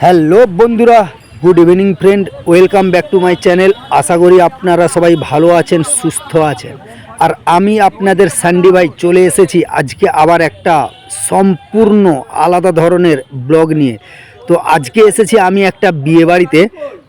Hello বন্ধুরা, good evening friend, welcome back to my channel. আশা করি আপনারা সবাই ভালো আছেন, সুস্থ আছেন। আর আমি আপনাদের সান্ডি ভাই চলে এসেছি আজকে আবার একটা সম্পূর্ণ আলাদা ধরনের ব্লগ নিয়ে। তো আজকে এসেছি আমি একটা বিয়েবাড়িতে।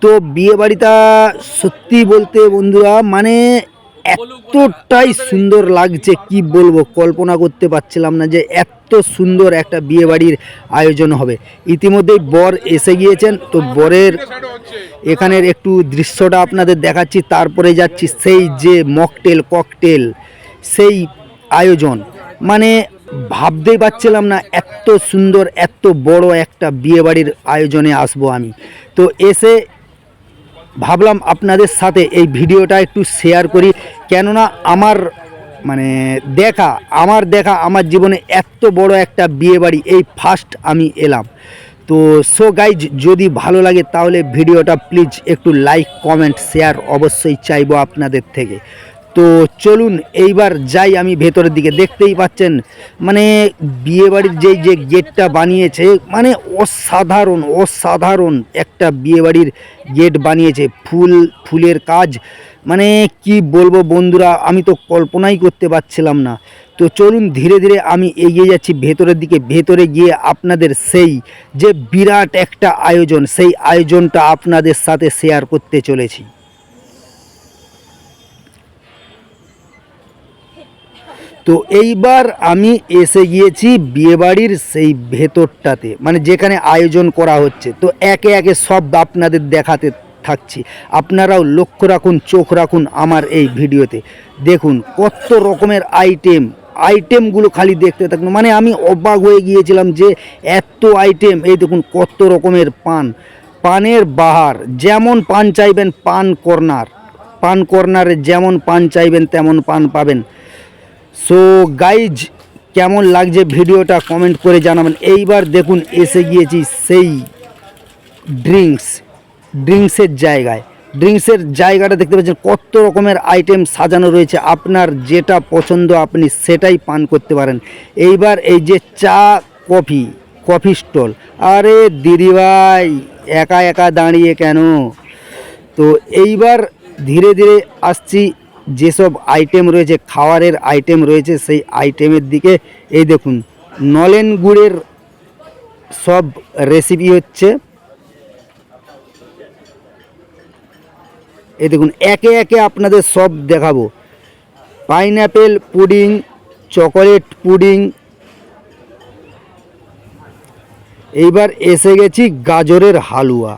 তো বিয়েবাড়িটা সত্যি বলতে বন্ধুরা মানে এতটাই সুন্দর লাগছে, কি বলবো, কল্পনা করতে পারছিলাম না যে এত সুন্দর একটা বিয়েবাড়ির আয়োজন হবে। ইতিমধ্যেই বর এসে গিয়েছেন, তো বরের এখানের একটু দৃশ্যটা আপনাদের দেখাচ্ছি, তারপরে যাচ্ছি সেই যে মকটেল ককটেল সেই আয়োজন। মানে ভাবতেই পারছিলাম না এত সুন্দর এত বড় একটা বিয়েবাড়ির আয়োজনে আসবো আমি। তো এসে ভাবলাম আপনাদের সাথে এই ভিডিওটা একটু শেয়ার করি, কেননা আমার আমার জীবনে এত বড় একটা বিয়েবাড়ি এই ফার্স্ট আমি এলাম। তো সো গাইজ, যদি ভালো লাগে তাহলে ভিডিওটা প্লিজ একটু লাইক কমেন্ট শেয়ার অবশ্যই চাইবো আপনাদের থেকে। তো চলুন এইবার যাই আমি ভেতরের দিকে। দেখতেই পাচ্ছেন মানে বিয়েবাড়ির যে গেটটা বানিয়েছে, মানে অসাধারণ অসাধারণ একটা বিয়েবাড়ির গেট বানিয়েছে। ফুলের কাজ, মানে কি বলবো বন্ধুরা, আমি তো কল্পনাই করতে পারছিলাম না। তো চলুন ধীরে ধীরে আমি এগিয়ে যাচ্ছি ভেতরের দিকে। ভেতরে গিয়ে আপনাদের সেই যে বিরাট একটা আয়োজন, সেই আয়োজনটা আপনাদের সাথে শেয়ার করতে চলেছি। তো এইবার আমি এসে গিয়েছি বিয়েবাড়ির সেই ভেতরটাতে, মানে যেখানে আয়োজন করা হচ্ছে। তো একে একে সব আপনাদের দেখাতে থাকছি, আপনারাও লক্ষ্য রাখুন, চোখ রাখুন আমার এই ভিডিওতে। দেখুন কত রকমের আইটেমগুলো খালি দেখতে থাকুন, মানে আমি অবাক হয়ে গিয়েছিলাম যে এত আইটেম। এই দেখুন কত রকমের পানের বাহার, যেমন পান চাইবেন পান কর্নারে যেমন পান চাইবেন তেমন পান পাবেন। সো গাইজ, কেমন লাগছে ভিডিওটা কমেন্ট করে জানাবেন। এইবার দেখুন এসে গিয়েছি সেই ড্রিঙ্কসের জায়গাটা দেখতে পাচ্ছেন কত রকমের আইটেম সাজানো রয়েছে। আপনার যেটা পছন্দ আপনি সেটাই পান করতে পারেন। এইবার এই যে কফি স্টল, আরে দিদিভাই একা একা দাঁড়িয়ে কেন? তো এইবার ধীরে ধীরে আসছি যেসব আইটেম রয়েছে, খাওয়ারের আইটেম রয়েছে, সেই আইটেমের দিকে। এই দেখুন নলেন গুড়ের সব রেসিপি হচ্ছে। এই দেখুন একে একে আপনাদের সব দেখাবো। Pineapple pudding, chocolate pudding. এইবার এসে গেছি গাজরের হালুয়া।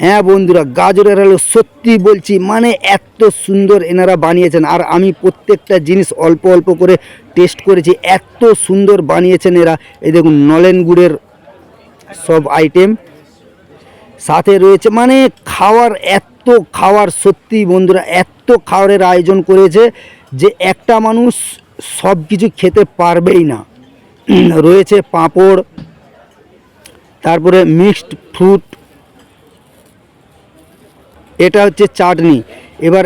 হ্যাঁ বন্ধুরা, গাজরের হালুয়া সত্যি বলছি মানে এত সুন্দর এনারা বানিয়েছেন। আর আমি প্রত্যেকটা জিনিস অল্প অল্প করে টেস্ট করেছি, এত সুন্দর বানিয়েছেন এরা। এই দেখুন নলেন গুড়ের সব আইটেম সাথে রয়েছে। মানে খাওয়ার সত্যি বন্ধুরা এত খাওয়ারের আয়োজন করেছে যে একটা মানুষ সব কিছু খেতে পারবেই না। রয়েছে পাঁপড়, তারপরে মিক্সড ফ্রুট, এটা হচ্ছে চাটনি। এবার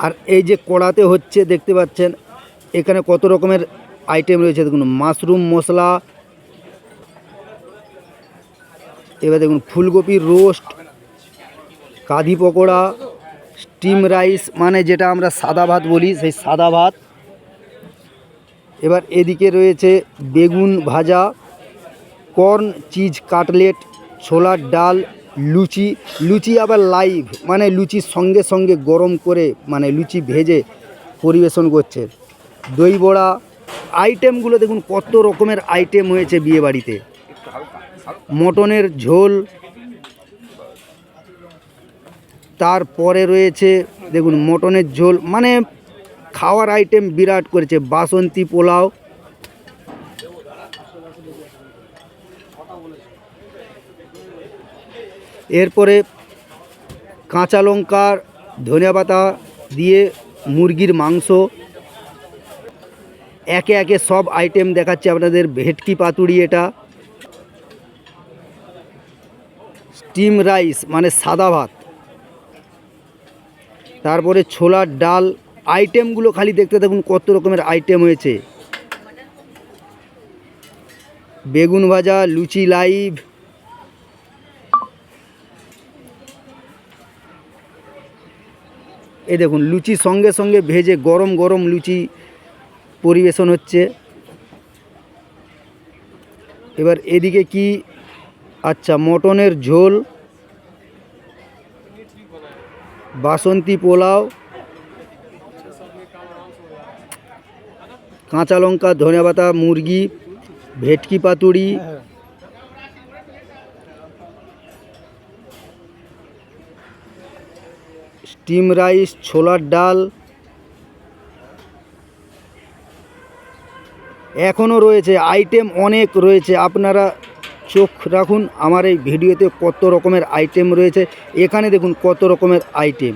আর এই যে কড়াতে হচ্ছে দেখতে পাচ্ছেন এখানে কত রকমের আইটেম রয়েছে। দেখুন মাশরুম মশলা, এবার দেখুন ফুলকপির রোস্ট, কাঁধি পকোড়া, স্টিম রাইস মানে যেটা আমরা সাদা ভাত বলি, সেই সাদা ভাত। এবার এদিকে রয়েছে বেগুন ভাজা, কর্ন চিজ কাটলেট, ছোলার ডাল, লুচি আবার লাইভ, মানে লুচির সঙ্গে সঙ্গে গরম করে মানে লুচি ভেজে পরিবেশন করছে। দই বড়া, আইটেমগুলো দেখুন কত রকমের আইটেম হয়েছে বিয়েবাড়িতে। মটনের ঝোল, তারপরে রয়েছে দেখুন মটনের ঝোল, মানে খাওয়ার আইটেম বিরাট করেছে। বাসন্তী পোলাও, এরপরে কাঁচা লঙ্কা ধনিয়া পাতা দিয়ে মুরগির মাংস। একে একে সব আইটেম দেখাচ্ছে আপনাদের। ভেটকি পাতুরি, এটা স্টিম রাইস মানে সাদা ভাত, তারপরে ছোলার ডাল। আইটেমগুলো খালি দেখতে দেখুন কত রকমের আইটেম হয়েছে। বেগুন ভাজা, লুচি লাইভ, এই দেখুন লুচি সঙ্গে সঙ্গে ভেজে গরম গরম লুচি পরিবেশন হচ্ছে। এবার এদিকে কি, আচ্ছা মটনের ঝোল, বাসন্তী পোলাও, কাঁচা লঙ্কা ধনেপাতা মুরগি, ভেটকি পাতুড়ি, স্টিম রাইস, ছোলার ডাল, এখনও রয়েছে আইটেম অনেক রয়েছে। আপনারা চোখ রাখুন আমার এই ভিডিওতে কত রকমের আইটেম রয়েছে। এখানে দেখুন কত রকমের আইটেম,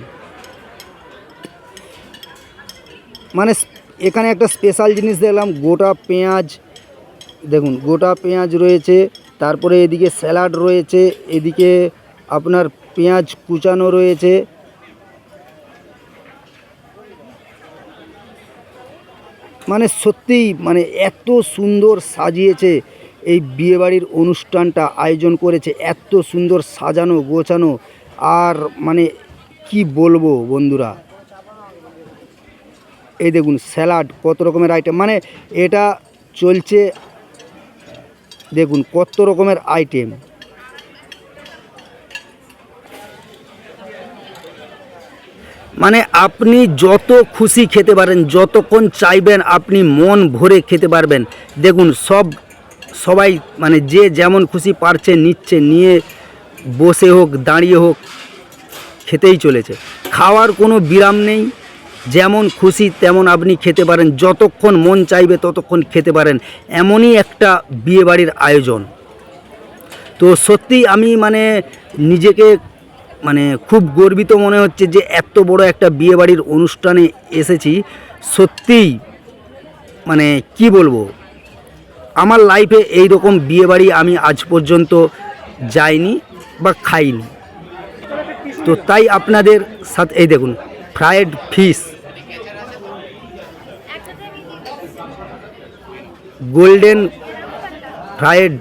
মানে এখানে একটা স্পেশাল জিনিস দেখলাম গোটা পেঁয়াজ, দেখুন গোটা পেঁয়াজ রয়েছে, তারপরে এদিকে স্যালাড রয়েছে, এদিকে আপনার পেঁয়াজ কুচানো রয়েছে, মানে সত্যিই মানে এত সুন্দর সাজিয়েছে এই বিয়েবাড়ির অনুষ্ঠানটা, আয়োজন করেছে এত সুন্দর সাজানো গোছানো, আর মানে কি বলবো বন্ধুরা। এই দেখুন স্যালাড, কত রকমের আইটেম, মানে এটা চলছে দেখুন কত রকমের আইটেম। মানে আপনি যত খুশি খেতে পারেন, যতক্ষণ চাইবেন আপনি মন ভরে খেতে পারবেন। দেখুন সবাই মানে যে যেমন খুশি পারছে নিচ্ছে, নিয়ে বসে হোক দাঁড়িয়ে হোক খেতেই চলেছে, খাওয়ার কোনো বিরাম নেই। যেমন খুশি তেমন আপনি খেতে পারেন, যতক্ষণ মন চাইবে ততক্ষণ খেতে পারেন, এমনই একটা বিয়েবাড়ির আয়োজন। তো সত্যি আমি মানে নিজেকে মানে খুব গর্বিত মনে হচ্ছে যে এত বড় একটা বিয়েবাড়ির অনুষ্ঠানে এসেছি। সত্যিই মানে কি বলবো, আমার লাইফে এই রকম বিয়েবাড়ি আমি আজ পর্যন্ত যাইনি বা খাইনি। তো তাই আপনাদের সাথে এই দেখুন ফ্রায়েড ফিশ, গোল্ডেন ফ্রায়েড,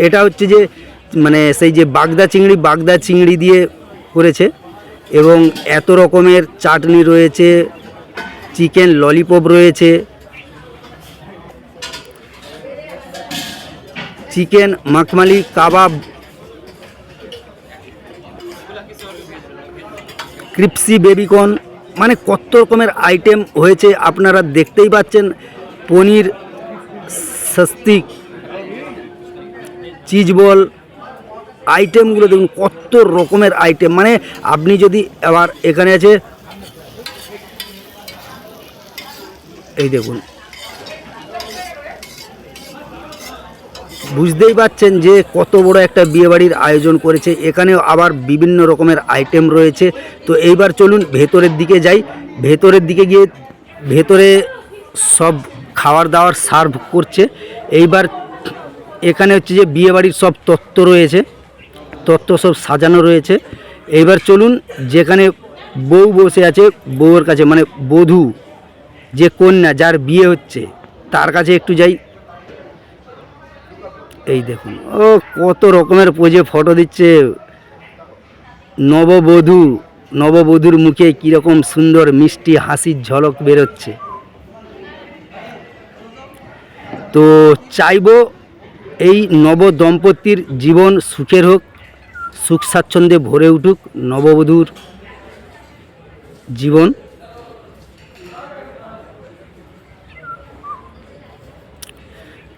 এটা হচ্ছে যে মানে সেই যে বাগদা চিংড়ি দিয়ে করেছে, এবং এত রকমের চাটনি রয়েছে, চিকেন ললিপপ রয়েছে, চিকেন মাখমালি কাবাব, ক্রিপসি বেবিকর্ন, মানে কত রকমের আইটেম হয়েছে আপনারা দেখতেই পাচ্ছেন। পনির সস্তিক, চিজ বল, আইটেমগুলো দেখুন কত রকমের আইটেম। মানে আপনি যদি আবার এখানে আছে এই দেখুন, বুঝতেই পাচ্ছেন যে কত বড় একটা বিয়েবাড়ির আয়োজন করেছে। এখানেও আবার বিভিন্ন রকমের আইটেম রয়েছে। তো এইবার চলুন ভেতরের দিকে যাই। ভেতরের দিকে গিয়ে ভেতরে সব খাবার দাবার সার্ভ করছে। এইবার এখানে হচ্ছে যে বিয়েবাড়ির সব তত্ত্ব রয়েছে, তত্ত্ব সব সাজানো রয়েছে। এইবার চলুন যেখানে বউ বসে আছে, বউয়ের কাছে মানে বধূ যে কন্যা যার বিয়ে হচ্ছে তার কাছে একটু যাই। এই দেখুন ও কত রকমের পোজে ফটো দিচ্ছে নববধূর মুখে কীরকম সুন্দর মিষ্টি হাসির ঝলক বেরোচ্ছে। তো চাইবো এই নব দম্পতির জীবন সুখের হোক, সুখ স্বাচ্ছন্দ্যে ভরে উঠুক নববধূর জীবন।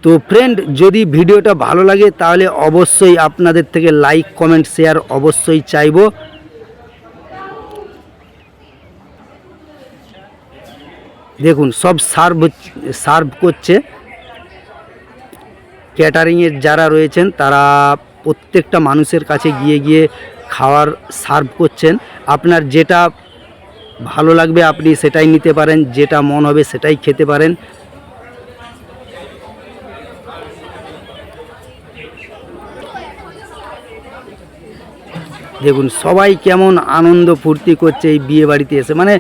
তো ফ্রেন্ড, যদি ভিডিওটা ভালো লাগে তাহলে অবশ্যই আপনাদের থেকে লাইক কমেন্ট শেয়ার অবশ্যই চাইবো। দেখুন সব সার্ভ করছে, ক্যাটারিংয়ের যারা রয়েছেন তারা প্রত্যেকটা মানুষের কাছে গিয়ে গিয়ে খাবার সার্ভ করছেন। আপনার যেটা ভালো লাগবে আপনি সেটাই নিতে পারেন, যেটা মন হবে সেটাই খেতে পারেন। দেখুন সবাই কেমন আনন্দ ফুর্তি করছে এই বিয়ে বাড়িতে এসে। মানে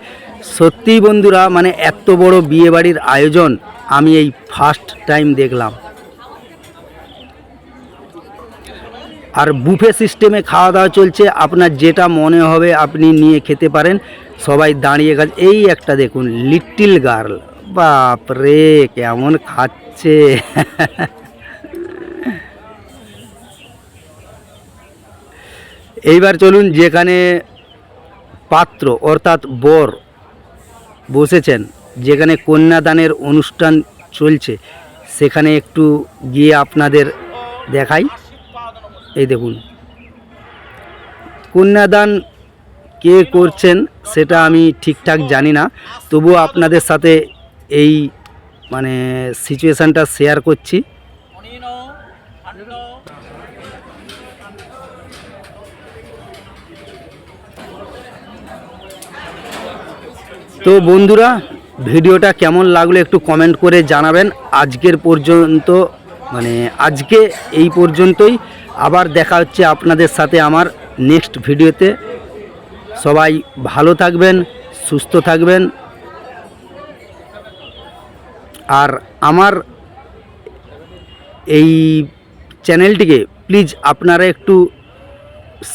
সত্যিই বন্ধুরা, মানে এত বড় বিয়ে বাড়ির আয়োজন আমি এই ফার্স্ট টাইম দেখলাম। আর বুফে সিস্টেমে খাওয়া দাওয়া চলছে, আপনার যেটা মনে হবে আপনি নিয়ে খেতে পারেন। সবাই দাঁড়িয়ে খাচ্ছে। এই একটা দেখুন লিটল গার্ল, বাপ রে কেমন খাচ্ছে। এইবার চলুন যেখানে পাত্র অর্থাৎ বর বসেছেন, যেখানে কন্যাদানের অনুষ্ঠান চলছে, সেখানে একটু গিয়ে আপনাদের দেখাই। এই দেখুন কন্যাদান কে করছেন সেটা আমি ঠিকঠাক জানি না, তবুও আপনাদের সাথে এই মানে সিচুয়েশানটা শেয়ার করছি। তো বন্ধুরা, ভিডিওটা কেমন লাগলো একটু কমেন্ট করে জানাবেন। আজকের পর্যন্ত মানে আজকে এই পর্যন্তই, আবার দেখা হচ্ছে আপনাদের সাথে আমার নেক্সট ভিডিওতে। সবাই ভালো থাকবেন, সুস্থ থাকবেন। আর আমার এই চ্যানেলটিকে প্লিজ আপনারা একটু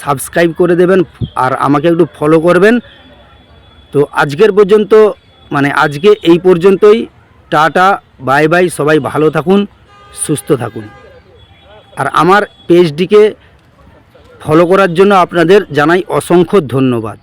সাবস্ক্রাইব করে দেবেন আর আমাকে একটু ফলো করবেন। তো আজকের পর্যন্ত মানে আজকে এই পর্যন্তই। Tata, bye bye. সবাই ভালো থাকুন, সুস্থ থাকুন। আর আমার পেজটিকে ফলো করার জন্য আপনাদের জানাই অসংখ্য ধন্যবাদ।